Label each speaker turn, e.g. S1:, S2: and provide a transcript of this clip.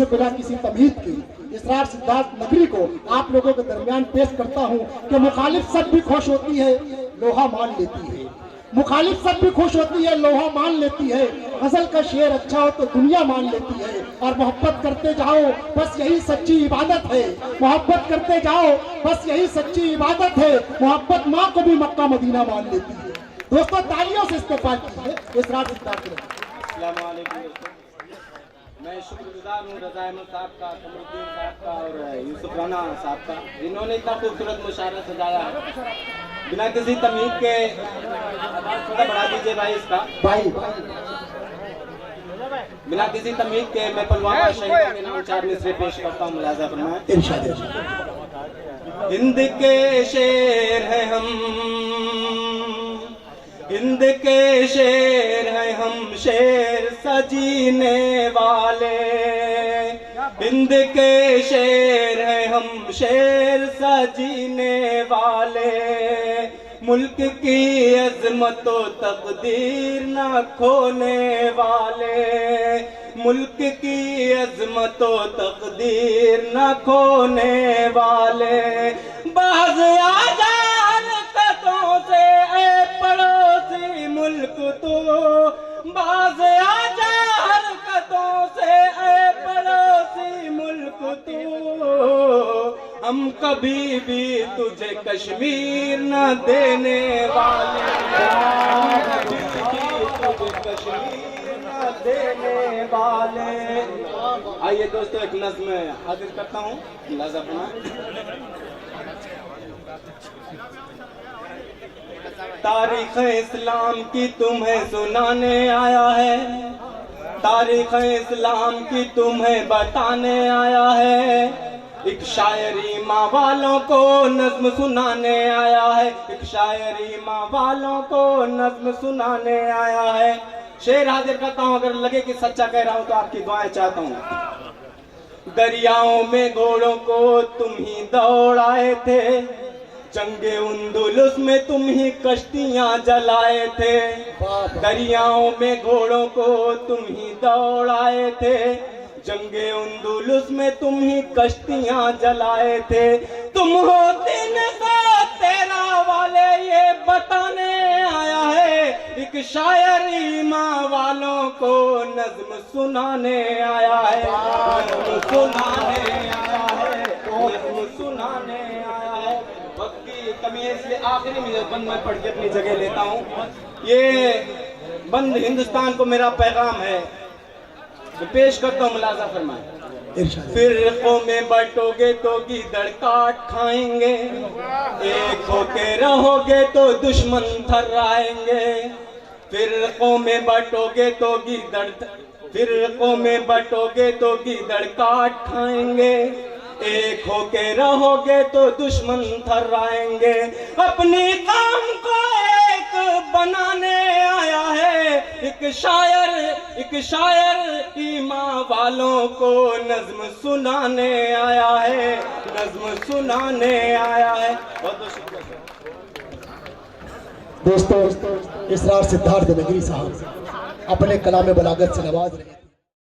S1: से बिना किसी तमीज की इसरार सिद्धार्थ नगरी को आप लोगों के दरमियान पेश करता हूं कि मुखालिफ सब भी खुश होती है, लोहा मान लेती है। मुखालिफ सब भी खुश होती है, लोहा मान लेती है। गजल का शेर अच्छा हो तो दुनिया मान लेती है। और मोहब्बत करते जाओ बस यही सच्ची इबादत है। मोहब्बत करते जाओ बस यही सच्ची इबादत है। मोहब्बत माँ को भी मक्का मदीना मान लेती है। दोस्तों तालियों से इस्तेमाल कीजिए इसरार सिद्धार्थ नगरी।
S2: अस्सलाम वालेकुम दोस्तों, मैं शुक्रगुजार हूँ रज़ा अहमद साहब का, कमरुद्दीन साहब का और यूसुफ राना साहब का, जिन्होंने इतना खूबसूरत मुशायरा सजाया है। बिना किसी तमीज़ के थोड़ा बढ़ा दीजिए भाई इसका
S1: भाई
S2: बिना किसी तमीज़ के मैं पुलवामा शहीदों के नाम 4 मिसरे पेश करता हूँ। मुलाज़ा फरमाएं। हिंद के शेर हैं हम, हिंद के शेर हैं हम, शेर सजीने वाले। हिंद के शेर हैं हम, शेर सजीने वाले। मुल्क की अज़मत व तकदीर न खोने वाले। मुल्क की अज़मत व तकदीर न खोने वाले। बाज़ आज़ाद कदों से ऐ पड़ोसी मुल्क तो, बाज़ आज़ाद कदों से ऐ पड़ोसी मुल्क तो। हम कभी भी तुझे कश्मीर न देने वाले। हम कभी भी तुझे कश्मीर न देने वाले। आइए दोस्तों एक नज़्म हाजिर करता हूँ। लिहाजा तारीख़ इस्लाम की तुम्हें सुनाने आया है। तारीख़ इस्लाम की तुम्हें बताने आया है। एक शायरी माँ वालों को नज़्म सुनाने आया है। एक शायरी माँ वालों को नज़्म सुनाने आया है। शेर हाजिर करता हूँ, अगर लगे कि सच्चा कह रहा हूँ तो आपकी दुआएं चाहता हूँ। दरियाओं में घोड़ों को तुम ही दौड़ाए थे, जंगे उंदुलुस में तुम ही कश्तियां जलाए थे। दरियाओं में घोड़ों को तुम ही दौड़ाए थे, जंगे उंदुलुस में तुम ही कश्तियां जलाए थे। तुम हो दिन का तेरा वाले ये बताने आया है। एक शायरी माँ वालों को नज़्म सुनाने आया है। नज़्म सुनाने आया है। नज़्म सुनाने आया है। वक्त की कमी है इसलिए आखिरी में बंद मैं पढ़ के अपनी जगह लेता हूँ। ये बंद हिंदुस्तान को मेरा पैगाम है, पेश करता हूँ। मुलाज़ा फरमाएं। फिरकों में बटोगे तो गीदड़ काट खाएंगे, एक होके रहोगे तो दुश्मन थर्राएंगे। फिरकों में बटोगे तो गीदड़, फिरकों में बटोगे तो गीदड़ काट खाएंगे, एक होके रहोगे तो दुश्मन थर्राएंगे। अपनी काम को एक बनाने आया है। एक शायर ईमां वालों को नज़्म सुनाने आया है। नज़्म सुनाने आया है। बहुत बहुत शुक्रिया
S1: दोस्तों इसरार सिद्धार्थ नगरी साहब अपने कलाम बलागत से नवाज रहे।